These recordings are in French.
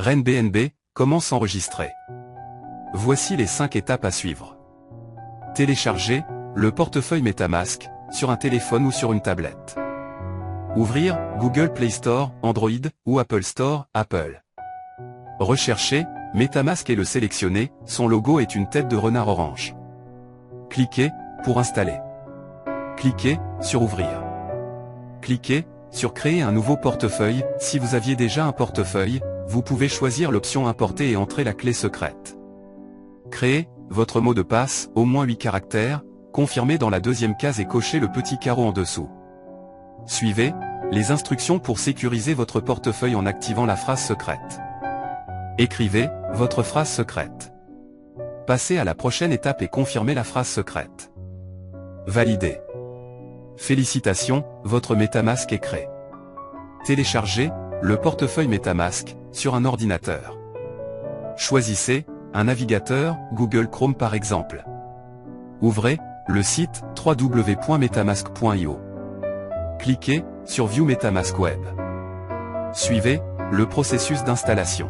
RenBNB, comment s'enregistrer? Voici les 5 étapes à suivre. Télécharger le portefeuille MetaMask sur un téléphone ou sur une tablette. Ouvrir Google Play Store, Android ou Apple Store, Apple. Rechercher MetaMask et le sélectionner, son logo est une tête de renard orange. Cliquez pour installer. Cliquez sur Ouvrir. Cliquez sur Créer un nouveau portefeuille. Si vous aviez déjà un portefeuille, vous pouvez choisir l'option Importer et entrer la clé secrète. Créez votre mot de passe, au moins 8 caractères, confirmez dans la deuxième case et cochez le petit carreau en dessous. Suivez les instructions pour sécuriser votre portefeuille en activant la phrase secrète. Écrivez votre phrase secrète. Passez à la prochaine étape et confirmez la phrase secrète. Validez. Félicitations, votre MetaMask est créé. Téléchargez le portefeuille MetaMask sur un ordinateur. Choisissez un navigateur, Google Chrome par exemple. Ouvrez le site www.metamask.io. Cliquez sur View MetaMask Web. Suivez le processus d'installation.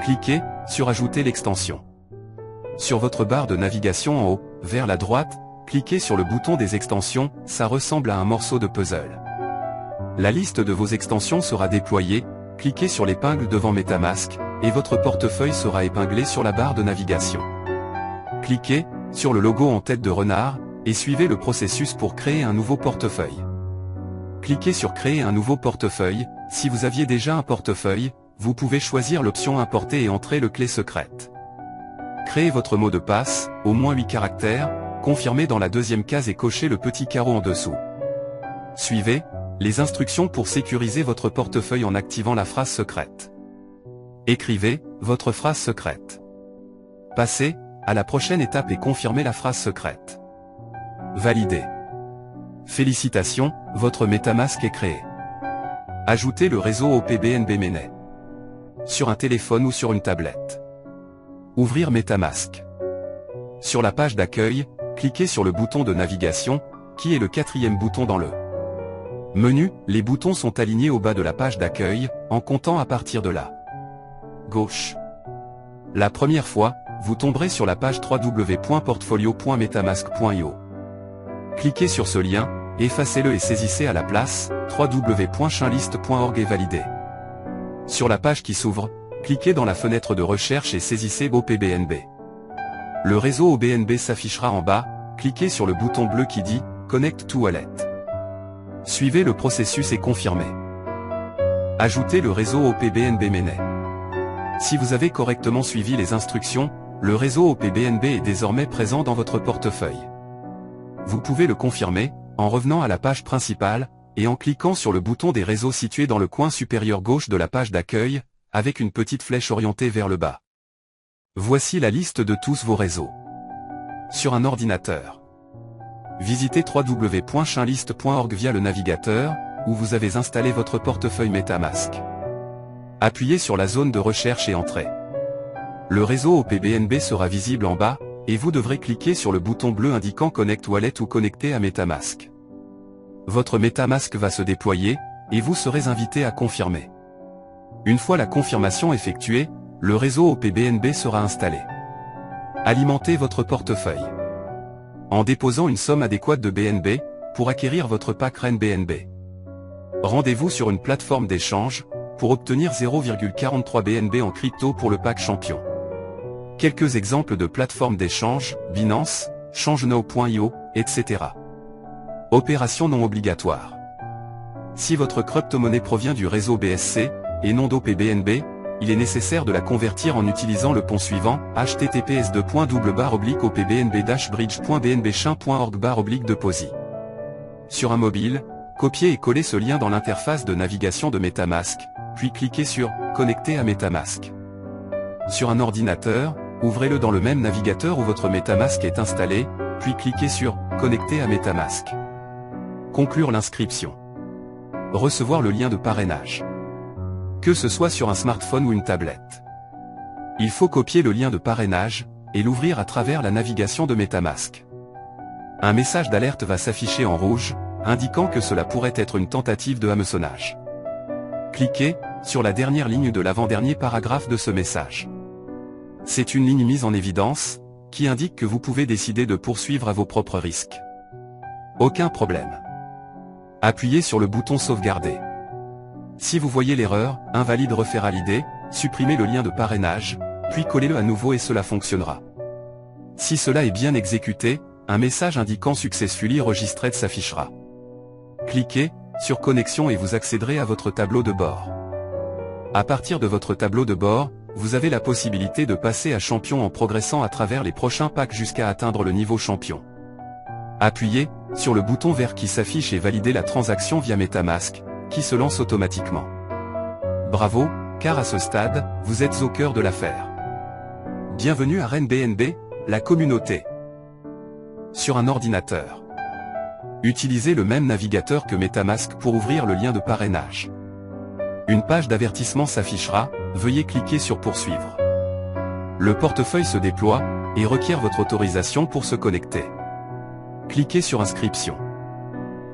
Cliquez sur Ajouter l'extension. Sur votre barre de navigation en haut, vers la droite, cliquez sur le bouton des extensions, ça ressemble à un morceau de puzzle. La liste de vos extensions sera déployée, cliquez sur l'épingle devant MetaMask, et votre portefeuille sera épinglé sur la barre de navigation. Cliquez sur le logo en tête de renard, et suivez le processus pour créer un nouveau portefeuille. Cliquez sur Créer un nouveau portefeuille. Si vous aviez déjà un portefeuille, vous pouvez choisir l'option Importer et entrer le clé secrète. Créez votre mot de passe, au moins 8 caractères, confirmez dans la deuxième case et cochez le petit carreau en dessous. Suivez les instructions pour sécuriser votre portefeuille en activant la phrase secrète. Écrivez votre phrase secrète. Passez à la prochaine étape et confirmez la phrase secrète. Validez. Félicitations, votre MetaMask est créé. Ajoutez le réseau OPBNB Mainnet sur un téléphone ou sur une tablette. Ouvrir MetaMask. Sur la page d'accueil, cliquez sur le bouton de navigation, qui est le 4e bouton dans le menu. Les boutons sont alignés au bas de la page d'accueil, en comptant à partir de la gauche. La première fois, vous tomberez sur la page www.portfolio.metamask.io. Cliquez sur ce lien, effacez-le et saisissez à la place www.chainlist.org et validez. Sur la page qui s'ouvre, cliquez dans la fenêtre de recherche et saisissez OPBNB. Le réseau OBNB s'affichera en bas, cliquez sur le bouton bleu qui dit « Connect to Wallet ». Suivez le processus et confirmez. Ajoutez le réseau OPBNB Mainnet. Si vous avez correctement suivi les instructions, le réseau OPBNB est désormais présent dans votre portefeuille. Vous pouvez le confirmer, en revenant à la page principale, et en cliquant sur le bouton des réseaux situé dans le coin supérieur gauche de la page d'accueil, avec une petite flèche orientée vers le bas. Voici la liste de tous vos réseaux. Sur un ordinateur. Visitez www.chainlist.org via le navigateur, où vous avez installé votre portefeuille MetaMask. Appuyez sur la zone de recherche et entrez. Le réseau OPBNB sera visible en bas, et vous devrez cliquer sur le bouton bleu indiquant Connect Wallet ou Connecter à MetaMask. Votre MetaMask va se déployer, et vous serez invité à confirmer. Une fois la confirmation effectuée, le réseau OPBNB sera installé. Alimentez votre portefeuille en déposant une somme adéquate de BNB, pour acquérir votre pack RenBNB. Rendez-vous sur une plateforme d'échange, pour obtenir 0,43 BNB en crypto pour le pack champion. Quelques exemples de plateformes d'échange, Binance, ChangeNow.io, etc. Opération non obligatoire. Si votre crypto-monnaie provient du réseau BSC, et non d'OPBNB, il est nécessaire de la convertir en utilisant le pont suivant, https://opbnb-bridge.bnbchain.org/deposit. Sur un mobile, copiez et collez ce lien dans l'interface de navigation de MetaMask, puis cliquez sur « Connecter à MetaMask ». Sur un ordinateur, ouvrez-le dans le même navigateur où votre MetaMask est installé, puis cliquez sur « Connecter à MetaMask ». Conclure l'inscription. Recevoir le lien de parrainage. Que ce soit sur un smartphone ou une tablette. Il faut copier le lien de parrainage, et l'ouvrir à travers la navigation de MetaMask. Un message d'alerte va s'afficher en rouge, indiquant que cela pourrait être une tentative de hameçonnage. Cliquez sur la dernière ligne de l'avant-dernier paragraphe de ce message. C'est une ligne mise en évidence, qui indique que vous pouvez décider de poursuivre à vos propres risques. Aucun problème. Appuyez sur le bouton Sauvegarder. Si vous voyez l'erreur, invalide refaire à l'idée, supprimez le lien de parrainage, puis collez-le à nouveau et cela fonctionnera. Si cela est bien exécuté, un message indiquant Successfully Registered s'affichera. Cliquez sur Connexion et vous accéderez à votre tableau de bord. À partir de votre tableau de bord, vous avez la possibilité de passer à champion en progressant à travers les prochains packs jusqu'à atteindre le niveau champion. Appuyez sur le bouton vert qui s'affiche et validez la transaction via MetaMask, qui se lance automatiquement. Bravo, car à ce stade, vous êtes au cœur de l'affaire. Bienvenue à RenBNB, la communauté. Sur un ordinateur. Utilisez le même navigateur que MetaMask pour ouvrir le lien de parrainage. Une page d'avertissement s'affichera, veuillez cliquer sur Poursuivre. Le portefeuille se déploie, et requiert votre autorisation pour se connecter. Cliquez sur Inscription.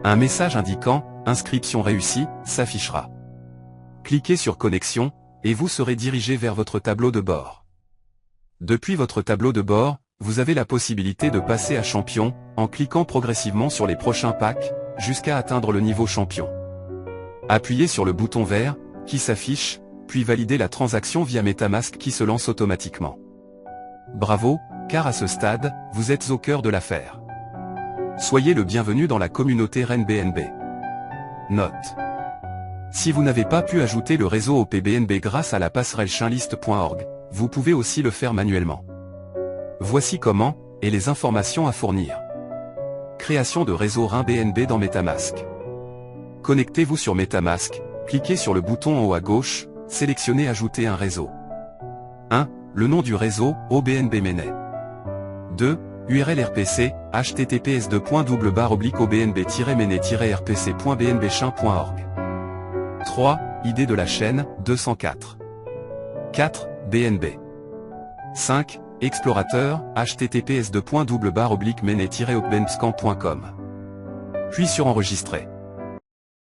Un message indiquant « Inscription réussie » s'affichera. Cliquez sur Connexion, et vous serez dirigé vers votre tableau de bord. Depuis votre tableau de bord, vous avez la possibilité de passer à champion, en cliquant progressivement sur les prochains packs, jusqu'à atteindre le niveau champion. Appuyez sur le bouton vert, qui s'affiche, puis validez la transaction via MetaMask qui se lance automatiquement. Bravo, car à ce stade, vous êtes au cœur de l'affaire. Soyez le bienvenu dans la communauté RenBNB. Note. Si vous n'avez pas pu ajouter le réseau au PBNB grâce à la passerelle chainlist.org, vous pouvez aussi le faire manuellement. Voici comment, et les informations à fournir. Création de réseau RenBNB dans MetaMask. Connectez-vous sur MetaMask, cliquez sur le bouton en haut à gauche, sélectionnez Ajouter un réseau. 1. Le nom du réseau, OBNB Mainnet. 2. URL RPC, https://obnb-mainnet-rpc.bnbchain.org. 3. ID de la chaîne, 204. 4. BNB. 5. Explorateur, https://mainnet-openbscamp.com. Puis sur Enregistrer.